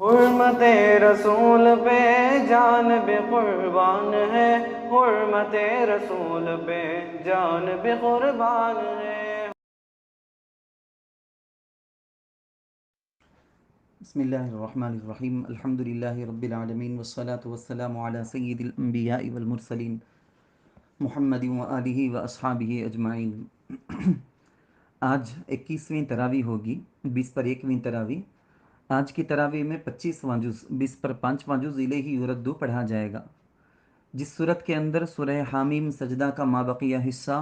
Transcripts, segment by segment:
حرمت رسول پہ جان بھی قربان ہے، حرمت رسول پہ جان بھی قربان ہے۔ بسم اللہ الرحمن الرحیم، الحمد للہ رب العالمین والصلاة والسلام علی سید الانبیاء والمرسلین محمد وآلہ واصحابہ اجمعین۔ آج 21ویں تراویح ہوگی، 20 پر 1ویں تراویح۔ آج کی تراویح میں 25واں جز 20 پر 5واں جز الیہ یردو پڑھا جائے گا، جس صورت کے اندر سورہ حامیم سجدہ کا مابقیہ حصہ،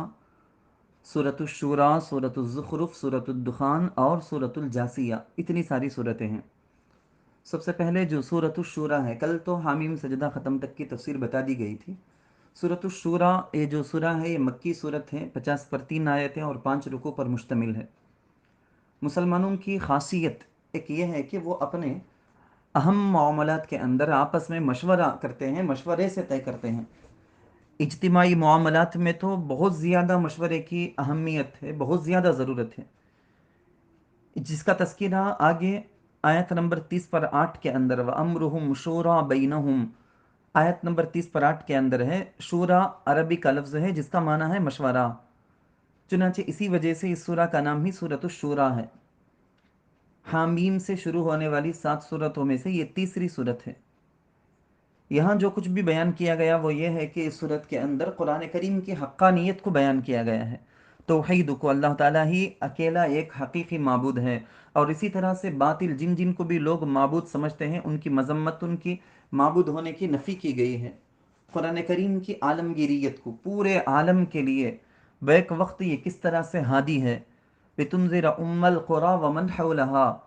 سورۃ الشورى، سورۃ الزخرف، سورۃ الدخان اور سورۃ الجاثیہ، اتنی ساری صورتیں ہیں۔ سب سے پہلے جو سورۃ الشورى ہے، کل تو حامیم سجدہ ختم تک کی تفسیر بتا دی گئی تھی۔ سورۃ الشورى یہ جو سورہ ہے، یہ مکی صورت ہے، 50 پر 3 آیتیں اور 5 رکوع پر مشتمل ہے۔ مسلمانوں کی خاصیت ایک یہ ہے کہ وہ اپنے اہم معاملات کے اندر آپس میں مشورہ کرتے ہیں، مشورے سے طے کرتے ہیں۔ اجتماعی معاملات میں تو بہت زیادہ مشورے کی اہمیت ہے، بہت زیادہ ضرورت ہے، جس کا تذکرہ آگے آیت نمبر 30 پر 8 کے اندر وَأَمْرُهُمْ شُورَى بَيْنَهُمْ، آیت نمبر 30 پر 8 کے اندر ہے۔ شورا عربی کا لفظ ہے جس کا معنی ہے مشورہ، چنانچہ اسی وجہ سے اس سورہ کا نام ہی سورۃ الشورى ہے۔ حامیم سے شروع ہونے والی 7 صورتوں میں سے یہ تیسری صورت ہے۔ یہاں جو کچھ بھی بیان کیا گیا وہ یہ ہے کہ اس صورت کے اندر قرآن کریم کی حقانیت کو بیان کیا گیا ہے، توحید کو، اللہ تعالیٰ ہی اکیلا ایک حقیقی معبود ہے، اور اسی طرح سے باطل جن جن کو بھی لوگ معبود سمجھتے ہیں ان کی مذمت، ان کی معبود ہونے کی نفی کی گئی ہے۔ قرآن کریم کی عالمگیریت کو، پورے عالم کے لیے بیک وقت یہ کس طرح سے ہادی ہے۔ لِتُنذِرَ أُمَّ الْقُرَى وَمَنْ حَوْلَهَا،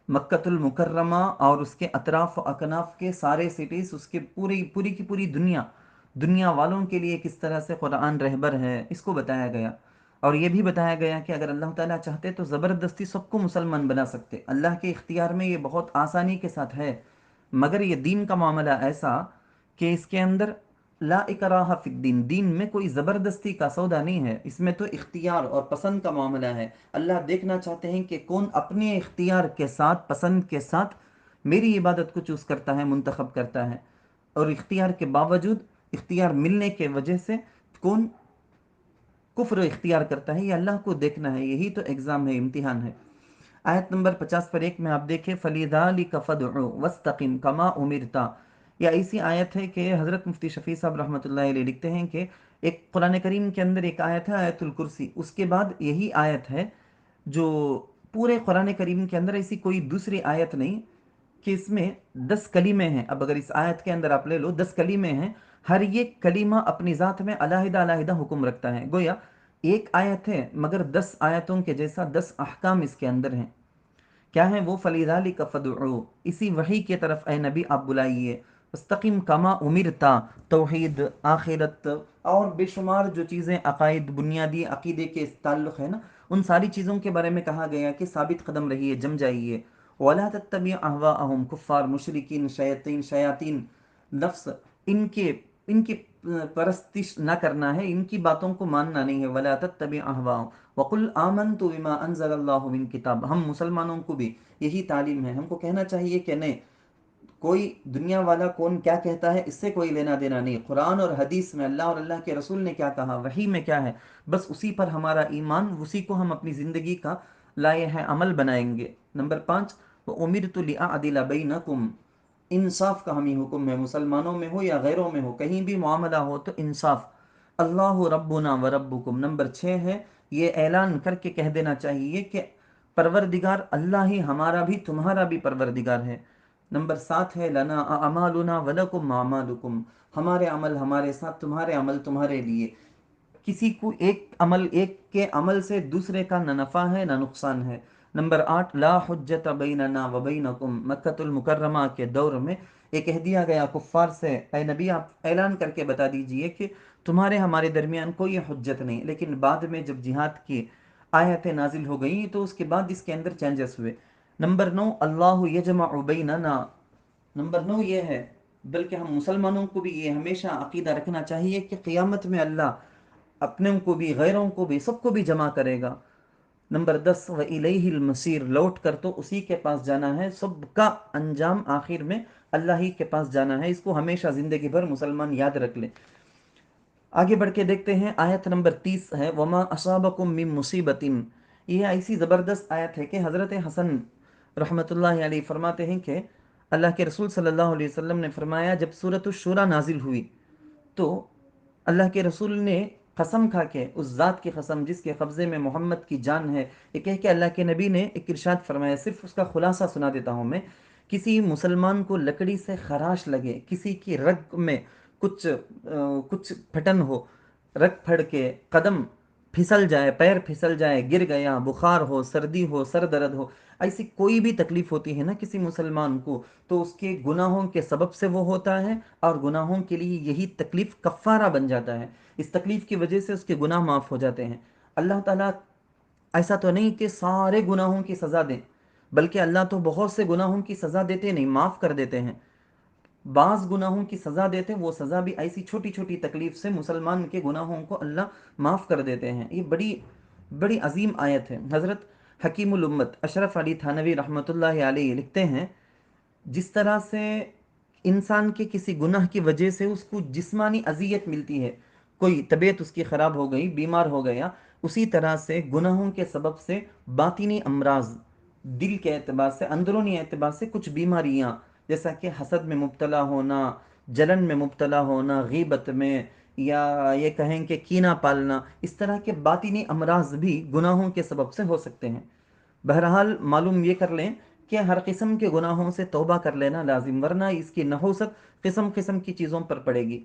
مکۃ المکرمہ اور اس کے اطراف و اکناف کے سارے سٹیز، اس کے پوری کی پوری دنیا والوں کے لیے کس طرح سے قرآن رہبر ہے، اس کو بتایا گیا۔ اور یہ بھی بتایا گیا کہ اگر اللہ تعالیٰ چاہتے تو زبردستی سب کو مسلمان بنا سکتے، اللہ کے اختیار میں یہ بہت آسانی کے ساتھ ہے، مگر یہ دین کا معاملہ ایسا کہ اس کے اندر لا اکراہ فی الدین، دین میں کوئی زبردستی کا سودا نہیں ہے، اس میں تو اختیار اور پسند کا معاملہ ہے۔ اللہ دیکھنا چاہتے ہیں کہ کون اپنے اختیار کے ساتھ، پسند کے ساتھ میری عبادت کو چوز کرتا ہے، منتخب کرتا ہے، اور اختیار کے باوجود، اختیار ملنے کے وجہ سے کون کفر اختیار کرتا ہے، یہ اللہ کو دیکھنا ہے، یہی تو ایگزام ہے، امتحان ہے۔ آیت نمبر 50 پر 1 میں آپ دیکھیں فَلِذَلِكَ فَادْعُ وَاسْتَقِمْ كَمَا أُمِرْتَ، یہ ایسی آیت ہے کہ حضرت مفتی شفیع صاحب رحمۃ اللہ علیہ لکھتے ہیں کہ ایک قرآن کریم کے اندر ایک آیت ہے آیت الکرسی، اس کے بعد یہی آیت ہے جو پورے قرآن کریم کے اندر ایسی کوئی دوسری آیت نہیں کہ اس میں 10 کلمے ہیں۔ اب اگر اس آیت کے اندر آپ لے لو 10 کلمے ہیں، ہر ایک کلمہ اپنی ذات میں علیحدہ علیحدہ حکم رکھتا ہے، گویا ایک آیت ہے مگر 10 آیتوں کے جیسا 10 احکام اس کے اندر ہیں۔ کیا ہیں وہ؟ فَلِذَلِكَ فَادْعُوا، اسی وحی کی طرف اے نبی آپ بلائیے، استقیم کما امرتا، توحید، آخرت اور بے شمار جو چیزیں عقائد، بنیادی عقیدے کے تعلق ہے نا، ان ساری چیزوں کے بارے میں کہا گیا کہ ثابت قدم رہیے، جم جائیے۔ وَلَا تَتَّبِعْ أَهْوَاءَهُمْ، کفار، مشرکین، شیاطین نفس، ان کی پرستش نہ کرنا ہے، ان کی باتوں کو ماننا نہیں ہے۔ وَلَا تَتَّبِعْ أَهْوَاءَهُمْ وَقُلْ آمَنْتُ بِمَا أَنزَلَ اللَّهُ مِنْ کتاب، ہم مسلمانوں کو بھی یہی تعلیم ہے، ہم کو کہنا چاہیے کہ نہیں، کوئی دنیا والا کون کیا کہتا ہے اس سے کوئی لینا دینا نہیں، قرآن اور حدیث میں اللہ اور اللہ کے رسول نے کیا کہا، وحی میں کیا ہے، بس اسی پر ہمارا ایمان، اسی کو ہم اپنی زندگی کا لائحہ عمل بنائیں گے۔ نمبر 5 وَأُمِرْتُ لِأَعْدِلَ بَيْنَكُمْ، انصاف کا ہمیں حکم ہے، مسلمانوں میں ہو یا غیروں میں ہو، کہیں بھی معاملہ ہو تو انصاف۔ اللہ ربنا و ربکم، نمبر 6 ہے یہ اعلان کر کے کہہ دینا چاہیے کہ پروردگار اللہ ہی ہمارا بھی تمہارا بھی پروردگار ہے۔ نمبر 7 ہے لنا اعمالنا ولکم اعمالکم، ہمارے عمل ہمارے ساتھ، تمہارے عمل تمہارے لیے، کسی کو ایک کے عمل سے دوسرے کا نہ نفع ہے نہ نقصان ہے۔ نمبر 8 لا حجت بیننا و بینکم، مکۃ المکرمہ کے دور میں یہ کہہ دیا گیا کفار سے، اے نبی آپ اعلان کر کے بتا دیجئے کہ تمہارے ہمارے درمیان کوئی حجت نہیں، لیکن بعد میں جب جہاد کی آیتیں نازل ہو گئیں تو اس کے بعد اس کے اندر چینجز ہوئے۔ نمبر 9 اللہ یجمع بیننا، نمبر 9 یہ ہے، بلکہ ہم مسلمانوں کو بھی یہ ہمیشہ عقیدہ رکھنا چاہیے کہ قیامت میں اللہ اپنوں کو بھی غیروں کو بھی سب کو بھی جمع کرے گا۔ نمبر 10 و الیہ المصیر، لوٹ کر تو اسی کے پاس جانا ہے، سب کا انجام آخر میں اللہ ہی کے پاس جانا ہے، اس کو ہمیشہ زندگی بھر مسلمان یاد رکھ لے۔ آگے بڑھ کے دیکھتے ہیں، آیت نمبر 30 ہے وما اصابکم من مصیبت، یہ ایسی زبردست آیت ہے کہ حضرت حسن رحمۃ اللہ علیہ فرماتے ہیں کہ اللہ کے رسول صلی اللہ علیہ وسلم نے فرمایا جب سورۃ الشورى نازل ہوئی تو اللہ کے رسول نے قسم کھا کے، اس ذات کی قسم جس کے قبضے میں محمد کی جان ہے، یہ کہہ کے اللہ کے نبی نے ایک ارشاد فرمایا، صرف اس کا خلاصہ سنا دیتا ہوں میں۔ کسی مسلمان کو لکڑی سے خراش لگے، کسی کی رگ میں کچھ پھٹن ہو، رگ پھڑ کے قدم پھسل جائے، پیر پھسل جائے، گر گیا، بخار ہو، سردی ہو، سر درد ہو، ایسی کوئی بھی تکلیف ہوتی ہے نا کسی مسلمان کو، تو اس کے گناہوں کے سبب سے وہ ہوتا ہے، اور گناہوں کے لیے یہی تکلیف کفارہ بن جاتا ہے، اس تکلیف کی وجہ سے اس کے گناہ معاف ہو جاتے ہیں۔ اللہ تعالیٰ ایسا تو نہیں کہ سارے گناہوں کی سزا دیں، بلکہ اللہ تو بہت سے گناہوں کی سزا دیتے نہیں، معاف کر دیتے ہیں۔ بعض گناہوں کی سزا دیتے ہیں، وہ سزا بھی ایسی چھوٹی چھوٹی تکلیف سے مسلمان کے گناہوں کو اللہ معاف کر دیتے ہیں۔ یہ بڑی بڑی عظیم آیت ہے۔ حضرت حکیم الامت اشرف علی تھانوی رحمۃ اللہ علیہ لکھتے ہیں، جس طرح سے انسان کے کسی گناہ کی وجہ سے اس کو جسمانی اذیت ملتی ہے، کوئی طبیعت اس کی خراب ہو گئی، بیمار ہو گیا، اسی طرح سے گناہوں کے سبب سے باطنی امراض، دل کے اعتبار سے، اندرونی اعتبار سے کچھ بیماریاں، جیسا کہ حسد میں مبتلا ہونا، جلن میں مبتلا ہونا، غیبت میں، یا یہ کہیں کہ کینہ پالنا، اس طرح کے باطنی امراض بھی گناہوں کے سبب سے ہو سکتے ہیں۔ بہرحال معلوم یہ کر لیں کہ ہر قسم کے گناہوں سے توبہ کر لینا لازم، ورنہ اس کی نحوست قسم قسم کی چیزوں پر پڑے گی۔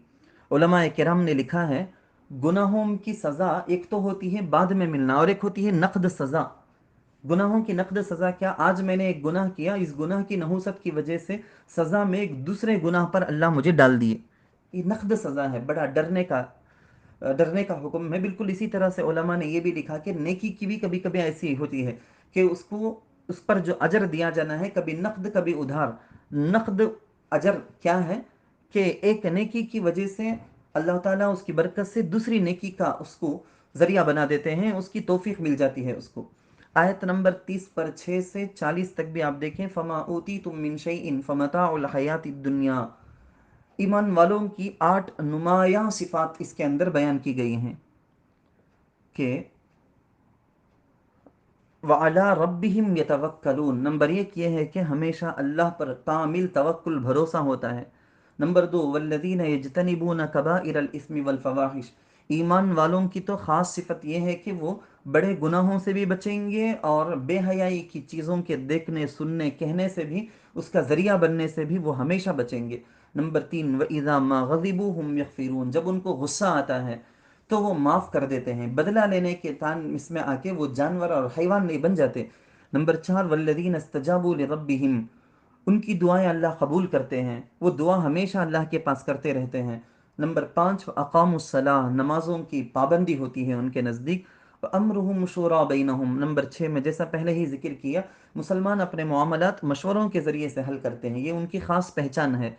علماء کرام نے لکھا ہے، گناہوں کی سزا ایک تو ہوتی ہے بعد میں ملنا، اور ایک ہوتی ہے نقد سزا۔ گناہوں کی نقد سزا کیا؟ آج میں نے ایک گناہ کیا، اس گناہ کی نحوست کی وجہ سے سزا میں ایک دوسرے گناہ پر اللہ مجھے ڈال دیے، یہ نقد سزا ہے، بڑا ڈرنے کا حکم ہے۔ بالکل اسی طرح سے علماء نے یہ بھی لکھا کہ نیکی کی بھی کبھی کبھی ایسی ہوتی ہے کہ اس پر جو اجر دیا جانا ہے، کبھی نقد کبھی ادھار۔ نقد اجر کیا ہے کہ ایک نیکی کی وجہ سے اللہ تعالیٰ اس کی برکت سے دوسری نیکی کا اس کو ذریعہ بنا دیتے ہیں، اس کی توفیق مل جاتی ہے اس کو۔ آیت نمبر 30 پر 6 سے 40 تک بھی آپ دیکھیں، فما اوتیتم من شیء فمتاع الحیات الدنیا، ایمان والوں کی 8 نمایاں صفات اس کے اندر بیان کی گئی ہیں کہ وَعَلَىٰ رَبِّهِمْ يَتَوَكَّلُونَ، نمبر 1 یہ ہے کہ ہمیشہ اللہ پر کامل توکل بھروسہ ہوتا ہے۔ نمبر 2 وَالَّذِينَ يَجْتَنِبُونَ كَبَائِرَ الْإِثْمِ وَالْفَوَاحِشِ، ایمان والوں کی تو خاص صفت یہ ہے کہ وہ بڑے گناہوں سے بھی بچیں گے، اور بے حیائی کی چیزوں کے دیکھنے، سننے، کہنے سے بھی، اس کا ذریعہ بننے سے بھی وہ ہمیشہ بچیں گے۔ نمبر 3 وَإِذَا مَا غَضِبُوا هُمْ يَغْفِرُونَ، جب ان کو غصہ آتا ہے تو وہ معاف کر دیتے ہیں، بدلہ لینے کے تان اس میں آ کے وہ جانور اور حیوان نہیں بن جاتے۔ نمبر 4 والذین استجابوا لربہم، ان کی دعائیں اللہ قبول کرتے ہیں، وہ دعا ہمیشہ اللہ کے پاس کرتے رہتے ہیں۔ نمبر 5 اقاموا الصلاۃ، نمازوں کی پابندی ہوتی ہے ان کے نزدیک۔ امرهم شورى بینہم، نمبر 6 میں جیسا پہلے ہی ذکر کیا، مسلمان اپنے معاملات مشوروں کے ذریعے سے حل کرتے ہیں، یہ ان کی خاص پہچان ہے،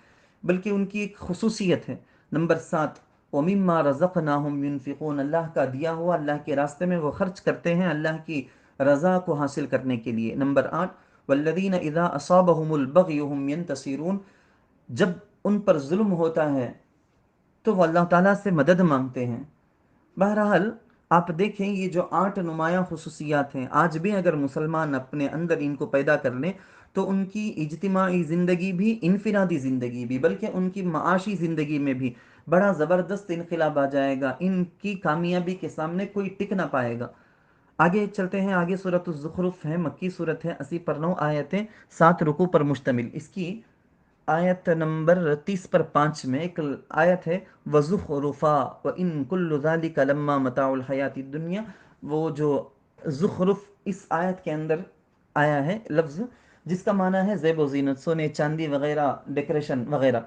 بلکہ ان کی ایک خصوصیت ہے۔ نمبر 7 وَمِمَّا رَزَقْنَاهُمْ يُنْفِقُونَ، اللہ کا دیا ہوا اللہ کے راستے میں وہ خرچ کرتے ہیں، اللہ کی رضا کو حاصل کرنے کے لیے۔ نمبر 8 وَالَّذِينَ إِذَا أَصَابَهُمُ الْبَغْيُ هُمْ يَنْتَصِرُونَ، جب ان پر ظلم ہوتا ہے تو وہ اللہ تعالیٰ سے مدد مانگتے ہیں۔ بہرحال آپ دیکھیں یہ جو 8 نمایاں خصوصیات ہیں، آج بھی اگر مسلمان اپنے اندر ان کو پیدا کر لیں تو ان کی اجتماعی زندگی بھی، انفرادی زندگی بھی، بلکہ ان کی معاشی زندگی میں بھی بڑا زبردست انقلاب آ جائے گا، ان کی کامیابی کے سامنے کوئی ٹک نہ پائے گا۔ آگے چلتے ہیں، آگے سورۃ الزخرف ہے، مکی صورت ہے، 80 پر 9 آیتیں، 7 رکوع پر مشتمل۔ اس کی آیت نمبر 30 پر 5 میں ایک آیت ہے وَزُخْرُفَا وَإِن كُلُّ ذَلِكَ لَمَّا مَتَاعُ الْحَيَاةِ الدُّنْيَا، وہ جو زخرف اس آیت کے اندر آیا ہے لفظ، جس کا معنی ہے زیب و زینت، سونے چاندی وغیرہ، ڈیکوریشن وغیرہ،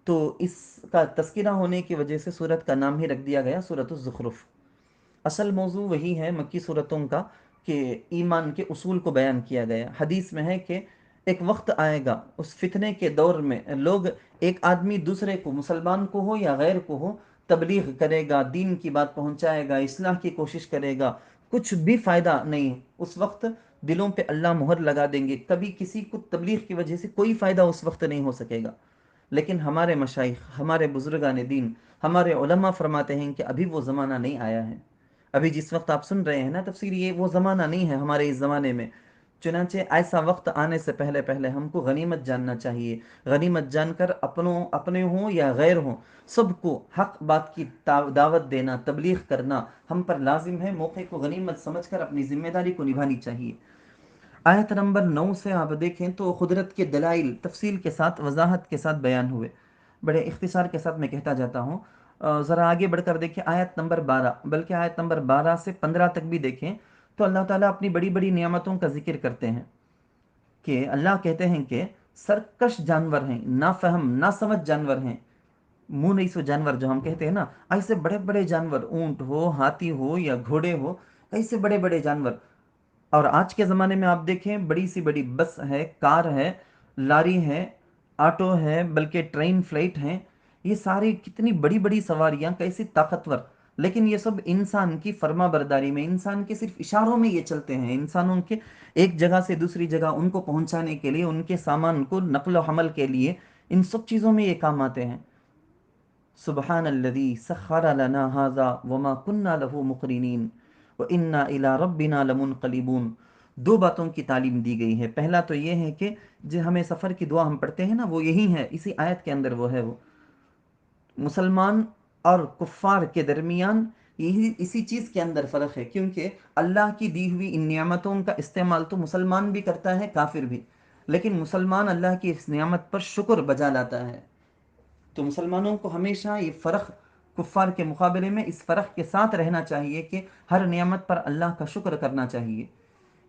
تو اس کا تذکرہ ہونے کی وجہ سے سورت کا نام ہی رکھ دیا گیا سورۃ الزخرف۔ اصل موضوع وہی ہے مکی صورتوں کا کہ ایمان کے اصول کو بیان کیا گیا۔ حدیث میں ہے کہ ایک وقت آئے گا، اس فتنے کے دور میں لوگ، ایک آدمی دوسرے کو، مسلمان کو ہو یا غیر کو ہو، تبلیغ کرے گا، دین کی بات پہنچائے گا، اصلاح کی کوشش کرے گا، کچھ بھی فائدہ نہیں. اس وقت دلوں پہ اللہ مہر لگا دیں گے، کبھی کسی کو تبلیغ کی وجہ سے کوئی فائدہ اس وقت نہیں ہو سکے گا. لیکن ہمارے مشائخ، ہمارے بزرگان دین، ہمارے علماء فرماتے ہیں کہ ابھی وہ زمانہ نہیں آیا ہے. ابھی جس وقت آپ سن رہے ہیں نا تفسیر، یہ وہ زمانہ نہیں ہے ہمارے اس زمانے میں. چنانچہ ایسا وقت آنے سے پہلے پہلے ہم کو غنیمت جاننا چاہیے. غنیمت جان کر اپنے ہوں یا غیر ہوں، سب کو حق بات کی دعوت دینا، تبلیغ کرنا ہم پر لازم ہے. موقع کو غنیمت سمجھ کر اپنی ذمہ داری کو نبھانی چاہیے. آیت نمبر 9 سے آپ دیکھیں تو قدرت کے دلائل تفصیل کے ساتھ، وضاحت کے ساتھ بیان ہوئے. بڑے اختصار کے ساتھ میں کہتا جاتا ہوں. ذرا آگے بڑھ کر دیکھیں آیت نمبر 12، بلکہ آیت نمبر 12 سے 15 تک بھی دیکھیں تو اللہ تعالیٰ اپنی بڑی بڑی نعمتوں کا ذکر کرتے ہیں. کہ اللہ کہتے ہیں کہ سرکش جانور ہیں، نافہم ناسمجھ جانور ہیں، منہ نہیں سو جانور جو ہم کہتے ہیں نا، ایسے بڑے بڑے جانور، اونٹ ہو، ہاتھی ہو یا گھوڑے ہو، ایسے بڑے بڑے جانور. اور آج کے زمانے میں آپ دیکھیں بڑی سی بڑی بس ہے، کار ہے، لاری ہے، آٹو ہے، بلکہ ٹرین، فلائٹ ہیں. یہ ساری کتنی بڑی بڑی سواریاں، کیسی طاقتور. لیکن یہ سب انسان کی فرما برداری میں، انسان کے صرف اشاروں میں یہ چلتے ہیں. انسانوں کے ایک جگہ سے دوسری جگہ ان کو پہنچانے کے لیے، ان کے سامان کو نقل و حمل کے لیے، ان سب چیزوں میں یہ کام آتے ہیں. سبحان الذی سخر لنا ھذا وما كنا له مقرنین وَإِنَّا إِلَىٰ رَبِّنَا لَمُنْقَلِبُونَ. دو باتوں کی تعلیم دی گئی ہے. پہلا تو یہ ہے کہ جو ہمیں سفر کی دعا ہم پڑھتے ہیں نا، وہ یہی ہے، اسی آیت کے اندر وہ ہے. وہ مسلمان اور کفار کے درمیان یہی اسی چیز کے اندر فرق ہے، کیونکہ اللہ کی دی ہوئی ان نعمتوں کا استعمال تو مسلمان بھی کرتا ہے، کافر بھی. لیکن مسلمان اللہ کی اس نعمت پر شکر بجا لاتا ہے. تو مسلمانوں کو ہمیشہ یہ فرق کفار کے مقابلے میں اس فرق کے ساتھ رہنا چاہیے کہ ہر نعمت پر اللہ کا شکر کرنا چاہیے.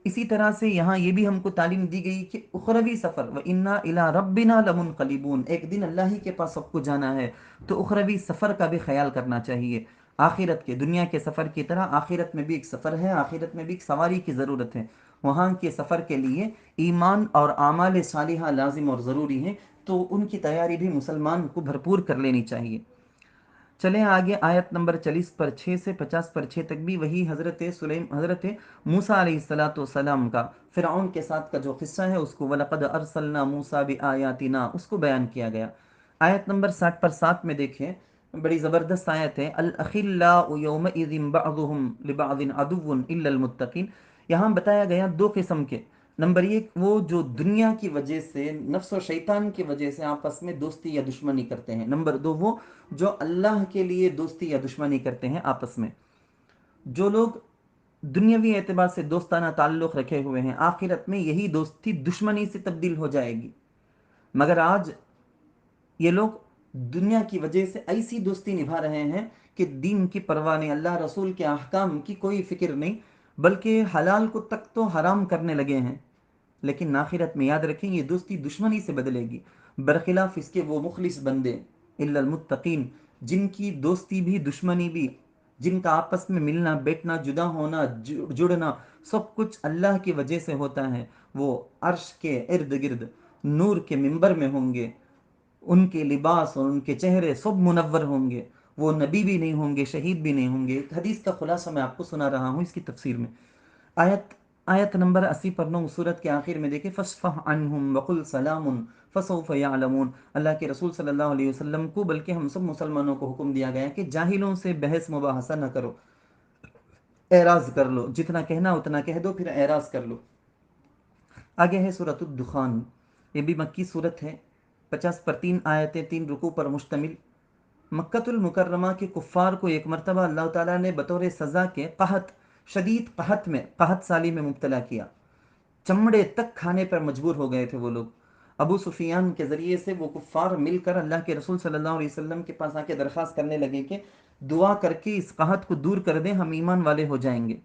اسی طرح سے یہاں یہ بھی ہم کو تعلیم دی گئی کہ اخروی سفر، وَإِنَّا إِلَىٰ رَبِّنَا لَمُنْقَلِبُونَ، ایک دن اللہ ہی کے پاس سب کو جانا ہے. تو اخروی سفر کا بھی خیال کرنا چاہیے. آخرت کے، دنیا کے سفر کی طرح آخرت میں بھی ایک سفر ہے، آخرت میں بھی ایک سواری کی ضرورت ہے. وہاں کے سفر کے لیے ایمان اور اعمال صالحہ لازم اور ضروری ہیں. تو ان کی تیاری بھی مسلمان کو بھرپور کر لینی چاہیے. چلیں آگے آیت نمبر 40 پر 6 سے 50 پر 6 تک بھی وہی حضرت موسیٰ علیہ السلام کا فرعون کے ساتھ کا جو قصہ ہے، اس کو وَلَقَدْ أَرْسَلْنَا مُوسَىٰ بِآيَاتِنَا، اس کو بیان کیا گیا. آیت نمبر 60 پر 7 میں دیکھیں، بڑی زبردست آیت ہے. الْأَخِلَّاءُ يَوْمَئِذٍ بَعْضُهُمْ لِبَعْضٍ عَدُوٌّ إِلَّا الْمُتَّقِينَ. یہاں بتایا گیا دو قسم کے. نمبر ایک، وہ جو دنیا کی وجہ سے، نفس و شیطان کی وجہ سے آپس میں دوستی یا دشمنی کرتے ہیں. نمبر دو، وہ جو اللہ کے لیے دوستی یا دشمنی کرتے ہیں آپس میں. جو لوگ دنیاوی اعتبار سے دوستانہ تعلق رکھے ہوئے ہیں، آخرت میں یہی دوستی دشمنی سے تبدیل ہو جائے گی. مگر آج یہ لوگ دنیا کی وجہ سے ایسی دوستی نبھا رہے ہیں کہ دین کی پرواہ نہیں، اللہ رسول کے احکام کی کوئی فکر نہیں، بلکہ حلال کو تک تو حرام کرنے لگے ہیں. لیکن آخرت میں یاد رکھیں یہ دوستی دشمنی سے بدلے گی. برخلاف اس کے وہ مخلص بندے، الا المتقین، جن کی دوستی بھی دشمنی بھی، جن کا آپس میں ملنا بیٹھنا، جدا ہونا جڑنا، سب کچھ اللہ کی وجہ سے ہوتا ہے، وہ عرش کے ارد گرد نور کے منبر میں ہوں گے. ان کے لباس اور ان کے چہرے سب منور ہوں گے. وہ نبی بھی نہیں ہوں گے، شہید بھی نہیں ہوں گے. ایک حدیث کا خلاصہ میں آپ کو سنا رہا ہوں اس کی تفسیر میں. آیت نمبر 80 پر 9 سورت کے آخر میں دیکھیں، فَاصْفَحْ عَنْهُمْ وَقُلْ سَلَامٌ فَسَوْفَ يَعْلَمُونَ. اللہ کے رسول صلی اللہ علیہ وسلم کو، بلکہ ہم سب مسلمانوں کو حکم دیا گیا کہ جاہلوں سے بحث مباحثہ نہ کرو، اعراض کر لو، جتنا کہنا اتنا کہہ دو، پھر اعراض کر لو. آگے ہے سورۃ الدخان. یہ بھی مکی سورت ہے، 50 پر 3 آیتیں، 3 رکوع پر مشتمل. مکۃ المکرمہ کے کفار کو ایک مرتبہ اللہ تعالیٰ نے بطور سزا کے شدید قحط سالی میں مبتلا کیا. چمڑے تک کھانے پر مجبور ہو گئے تھے وہ لوگ. ابو سفیان کے ذریعے سے وہ کفار مل کر اللہ کے رسول صلی اللہ علیہ وسلم کے پاس آ کے درخواست کرنے لگے کہ دعا کر کے اس قحط کو دور کر دیں، ہم ایمان والے ہو جائیں گے.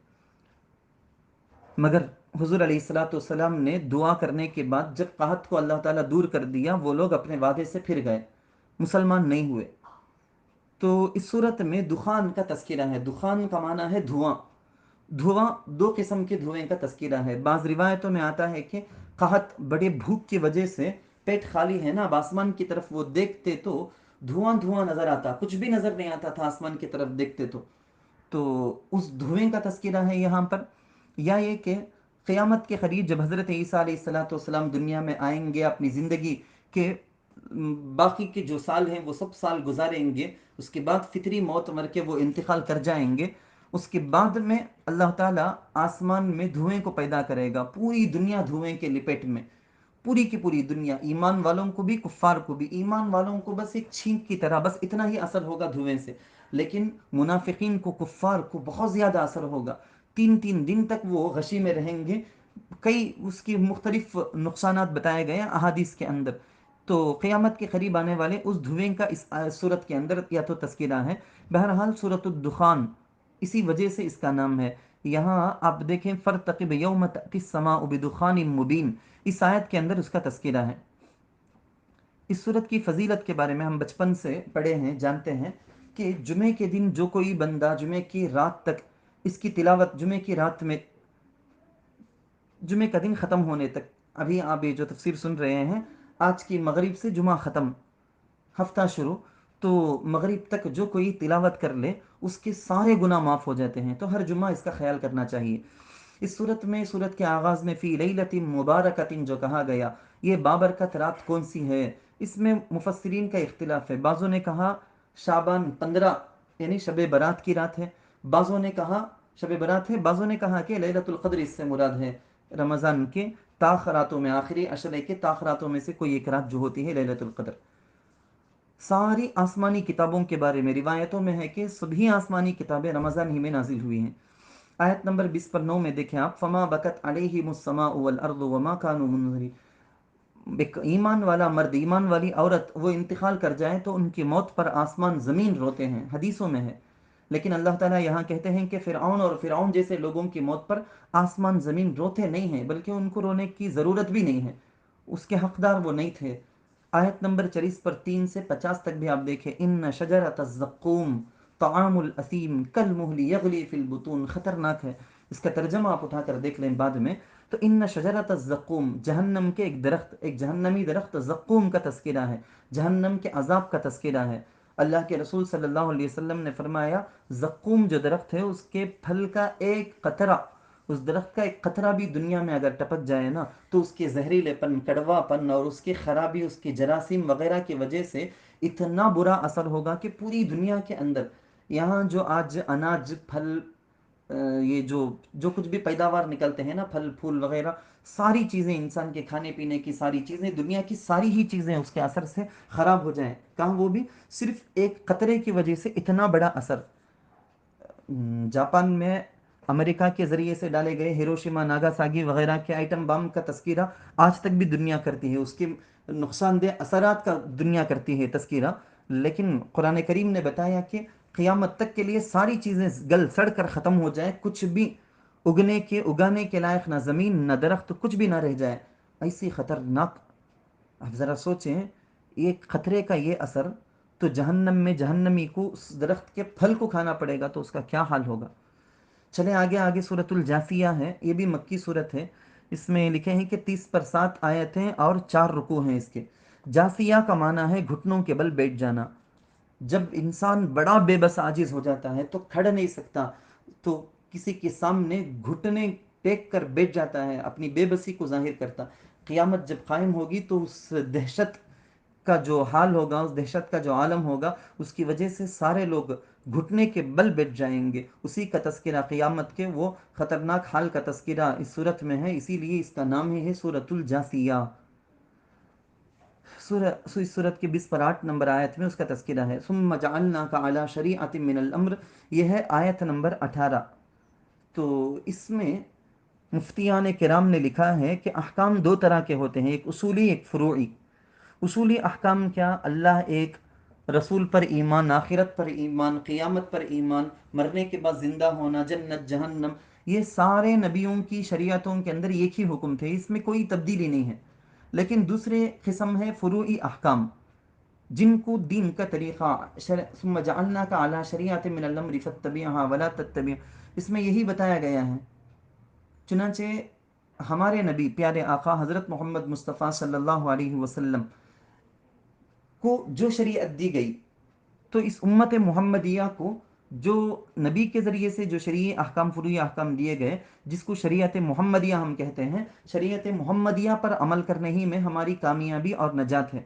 مگر حضور علیہ الصلوۃ والسلام نے دعا کرنے کے بعد جب قحط کو اللہ تعالیٰ دور کر دیا، وہ لوگ اپنے وعدے سے پھر گئے، مسلمان نہیں ہوئے. تو اس صورت میں دخان کا تذکرہ ہے. دخان کا معنی ہے دھواں. دھواں دو قسم کے دھوئیں کا تذکرہ ہے. بعض روایتوں میں آتا ہے کہ قحط، بڑے بھوک کی وجہ سے پیٹ خالی ہے نا، اب آسمان کی طرف وہ دیکھتے تو دھواں دھواں نظر آتا، کچھ بھی نظر نہیں آتا تھا آسمان کی طرف دیکھتے تو. تو اس دھوئیں کا تذکرہ ہے یہاں پر، یا یہ کہ قیامت کے قریب جب حضرت عیسیٰ علیہ السلام دنیا میں آئیں گے، اپنی زندگی کے باقی کے جو سال ہیں وہ سب سال گزاریں گے، اس کے بعد فطری موت مر کے وہ انتقال کر جائیں گے، اس کے بعد میں اللہ تعالیٰ آسمان میں دھوئیں کو پیدا کرے گا، پوری دنیا دھوئیں کے لپیٹ میں، پوری کی پوری دنیا، ایمان والوں کو بھی کفار کو بھی، ایمان والوں کو بس ایک چھینک کی طرح بس اتنا ہی اثر ہوگا دھوئیں سے، لیکن منافقین کو کفار کو بہت زیادہ اثر ہوگا، 3 دن تک وہ غشی میں رہیں گے، کئی اس کی مختلف نقصانات بتائے گئے ہیں احادیث کے اندر۔ تو قیامت کے قریب آنے والے اس دھوئیں کا اس صورت کے اندر یا تو تذکرہ ہے۔ بہرحال صورت الدخان اسی وجہ سے اس کا نام ہے۔ یہاں آپ دیکھیں فرتقب یوم تأتی السماء بدخان مبین، اس آیت کے اندر اس کا تذکرہ ہے۔ اس صورت کی فضیلت کے بارے میں ہم بچپن سے پڑھے ہیں، جانتے ہیں کہ جمعے کے دن جو کوئی بندہ جمعے کی رات تک اس کی تلاوت، جمعے کی رات میں، جمعے کا دن ختم ہونے تک، ابھی آپ یہ جو تفسیر سن رہے ہیں، آج کی مغرب سے جمعہ ختم، ہفتہ شروع، تو مغرب تک جو کوئی تلاوت کر لے اس کے سارے گناہ معاف ہو جاتے ہیں، تو ہر جمعہ اس کا خیال کرنا چاہیے۔ اس صورت میں، صورت کے آغاز میں فی لیلۃ مبارکۃ جو کہا گیا، یہ بابرکت رات کون سی ہے؟ اس میں مفسرین کا اختلاف ہے، بعضوں نے کہا شعبان 15 یعنی شب برات کی رات ہے، بعضوں نے کہا شب برات ہے، بعضوں نے کہا کہ لیلۃ القدر اس سے مراد ہے، رمضان کے تاخراتوں میں، آخری عشرے کے تاخراتوں میں سے کوئی ایک رات جو ہوتی ہے لیلۃ القدر۔ ساری آسمانی کتابوں کے بارے میں روایتوں میں ہے کہ سبھی آسمانی کتابیں رمضان ہی میں نازل ہوئی ہیں۔ آیت نمبر 20 پر 9 میں دیکھیں آپ، فما بکت علیہم السماء والارض وما كانوا منظرین، ایک ایمان والا مرد، ایمان والی عورت وہ انتقال کر جائے تو ان کی موت پر آسمان زمین روتے ہیں، حدیثوں میں ہے، لیکن اللہ تعالیٰ یہاں کہتے ہیں کہ فرعون اور فرعون جیسے لوگوں کی موت پر آسمان زمین روتے نہیں ہیں، بلکہ ان کو رونے کی ضرورت بھی نہیں ہے، اس کے حقدار وہ نہیں تھے۔ آیت نمبر 40 پر 3 سے 50 تک بھی آپ دیکھیں، ان شجرۃ الزقوم طعام الاثیم کالمہل یغلی فی البطون، خطرناک ہے، اس کا ترجمہ آپ اٹھا کر دیکھ لیں بعد میں، تو ان شجرۃ الزقوم، جہنم کے ایک درخت، ایک جہنمی درخت زقوم کا تذکرہ ہے، جہنم کے عذاب کا تذکرہ ہے۔ اللہ کے رسول صلی اللہ علیہ وسلم نے فرمایا زقوم جو درخت ہے اس کے پھل کا ایک قطرہ، اس درخت کا ایک قطرہ بھی دنیا میں اگر ٹپک جائے نا تو اس کے زہریلے پن، کڑوا پن اور اس کی خرابی، اس کی جراثیم وغیرہ کی وجہ سے اتنا برا اثر ہوگا کہ پوری دنیا کے اندر یہاں جو آج اناج، پھل، یہ جو کچھ بھی پیداوار نکلتے ہیں نا، پھل پھول وغیرہ، ساری چیزیں، انسان کے کھانے پینے کی ساری چیزیں، دنیا کی ساری ہی چیزیں اس کے اثر سے خراب ہو جائیں، کہاں وہ بھی صرف ایک قطرے کی وجہ سے اتنا بڑا اثر۔ جاپان میں امریکہ کے ذریعے سے ڈالے گئے ہیروشیما ناگاساکی وغیرہ کے آئٹم بم کا تذکرہ آج تک بھی دنیا کرتی ہے، اس کے نقصان دہ اثرات کا دنیا کرتی ہے تذکرہ، لیکن قرآن کریم نے بتایا کہ قیامت تک کے لیے ساری چیزیں گل سڑ کر ختم ہو جائیں، کچھ بھی اگانے کے لائق نہ زمین نہ درخت کچھ بھی نہ رہ جائے، ایسی خطرناک۔ اب ذرا سوچیں، ایک خطرے کا یہ اثر، تو جہنم میں جہنمی کو اس درخت کے پھل کو کھانا پڑے گا تو اس کا کیا حال ہوگا۔ چلیں آگے، آگے سورۃ الجاثیہ ہے، یہ بھی مکی صورت ہے، اس میں لکھے ہیں کہ 30 پر 7 آیتیں اور 4 رکوع ہیں اس کے۔ جاثیہ کا معنی ہے گھٹنوں کے بل بیٹھ جانا، جب انسان بڑا بے بس عاجز ہو جاتا ہے تو کھڑ نہیں سکتا، تو کسی کے سامنے گھٹنے ٹیک کر بیٹھ جاتا ہے، اپنی بے بسی کو ظاہر کرتا۔ قیامت جب قائم ہوگی تو اس دہشت کا جو حال ہوگا، اس دہشت کا جو عالم ہوگا، اس کی وجہ سے سارے لوگ گھٹنے کے بل بیٹھ جائیں گے، اسی کا تذکرہ، قیامت کے وہ خطرناک حال کا تذکرہ اس صورت میں ہے، اسی لیے اس کا نام ہے سورۃ الجاثیہ۔ اس صورت کے 20 پر 8 نمبر آیت میں اس کا تذکرہ ہے، ثم جعلناک علی شریعۃ من الامر، یہ ہے آیت نمبر 18۔ تو اس میں مفتیان کرام نے لکھا ہے کہ احکام 2 طرح کے ہوتے ہیں، ایک اصولی، ایک فروعی۔ اصولی احکام کیا؟ اللہ ایک، رسول پر ایمان، آخرت پر ایمان، قیامت پر ایمان، مرنے کے بعد زندہ ہونا، جنت جہنم، یہ سارے نبیوں کی شریعتوں کے اندر ایک ہی حکم تھے، اس میں کوئی تبدیلی نہیں ہے۔ لیکن دوسرے قسم ہے فروعی احکام، جن کو دین کا طریقہ، ثم جعلناک علی شریعۃ من الامر فاتبعها ولا تتبع، اس میں یہی بتایا گیا ہے۔ چنانچہ ہمارے نبی پیارے آقا حضرت محمد مصطفیٰ صلی اللہ علیہ وسلم کو جو شریعت دی گئی، تو اس امت محمدیہ کو جو نبی کے ذریعے سے جو شرعی احکام فروعی احکام دیے گئے، جس کو شریعت محمدیہ ہم کہتے ہیں، شریعت محمدیہ پر عمل کرنے ہی میں ہماری کامیابی اور نجات ہے۔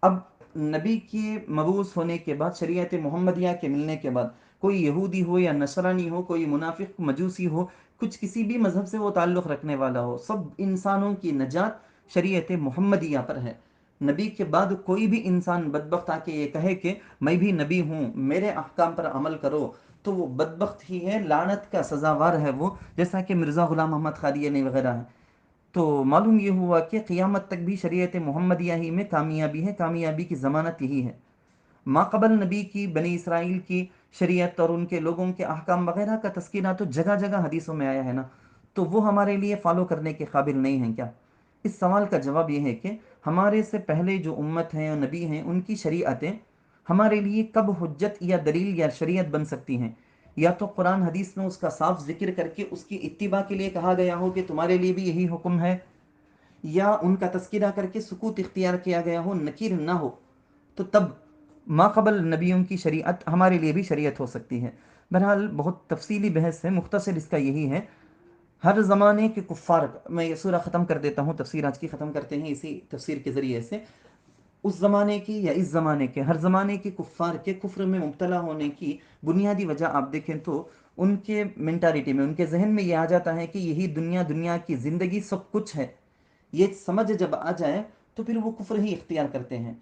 اب نبی کے مبعوث ہونے کے بعد، شریعت محمدیہ کے ملنے کے بعد، کوئی یہودی ہو یا نصرانی ہو، کوئی منافق مجوسی ہو، کچھ کسی بھی مذہب سے وہ تعلق رکھنے والا ہو، سب انسانوں کی نجات شریعت محمدیہ پر ہے۔ نبی کے بعد کوئی بھی انسان بدبخت آ کے یہ کہے کہ میں بھی نبی ہوں، میرے احکام پر عمل کرو، تو وہ بدبخت ہی ہے، لعنت کا سزاوار ہے وہ، جیسا کہ مرزا غلام محمد قادیانی وغیرہ ہیں۔ تو معلوم یہ ہوا کہ قیامت تک بھی شریعت محمدیہ ہی میں کامیابی ہے، کامیابی کی ضمانت یہی ہے۔ ما قبل نبی کی بنی اسرائیل کی شریعت اور ان کے لوگوں کے احکام وغیرہ کا تذکرہ تو جگہ جگہ حدیثوں میں آیا ہے نا، تو وہ ہمارے لیے فالو کرنے کے قابل نہیں ہیں کیا؟ اس سوال کا جواب یہ ہے کہ ہمارے سے پہلے جو امت ہیں اور نبی ہیں، ان کی شریعتیں ہمارے لیے کب حجت یا دلیل یا شریعت بن سکتی ہیں؟ یا تو قرآن حدیث میں اس کا صاف ذکر کر کے اس کی اتباع کے لیے کہا گیا ہو کہ تمہارے لیے بھی یہی حکم ہے، یا ان کا تذکرہ کر کے سکوت اختیار کیا گیا ہو، نکیر نہ ہو، تو تب ما قبل نبیوں کی شریعت ہمارے لیے بھی شریعت ہو سکتی ہے۔ بہرحال بہت تفصیلی بحث ہے، مختصر اس کا یہی ہے، ہر زمانے کے کفار، میں یہ سورہ ختم کر دیتا ہوں، تفسیر آج کی ختم کرتے ہیں اسی تفسیر کے ذریعے سے۔ اس زمانے کی یا اس زمانے کے، ہر زمانے کے کفار کے کفر میں مبتلا ہونے کی بنیادی وجہ آپ دیکھیں تو ان کے مینٹالٹی میں، ان کے ذہن میں یہ آ جاتا ہے کہ یہی دنیا، دنیا کی زندگی سب کچھ ہے۔ یہ سمجھ جب آ جائے تو پھر وہ کفر ہی اختیار کرتے ہیں۔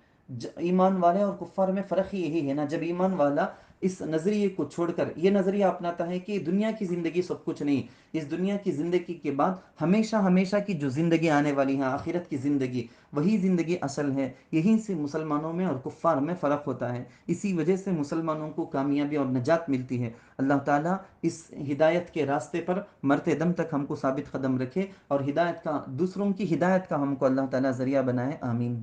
ایمان والے اور کفار میں فرق ہی یہی ہے نا، جب ایمان والا اس نظریے کو چھوڑ کر یہ نظریہ اپناتا ہے کہ دنیا کی زندگی سب کچھ نہیں، اس دنیا کی زندگی کے بعد ہمیشہ ہمیشہ کی جو زندگی آنے والی ہے، آخرت کی زندگی، وہی زندگی اصل ہے، یہیں سے مسلمانوں میں اور کفار میں فرق ہوتا ہے۔ اسی وجہ سے مسلمانوں کو کامیابی اور نجات ملتی ہے۔ اللہ تعالیٰ اس ہدایت کے راستے پر مرتے دم تک ہم کو ثابت قدم رکھے، اور ہدایت کا، دوسروں کی ہدایت کا ہم کو اللہ تعالیٰ ذریعہ بنائے، آمین۔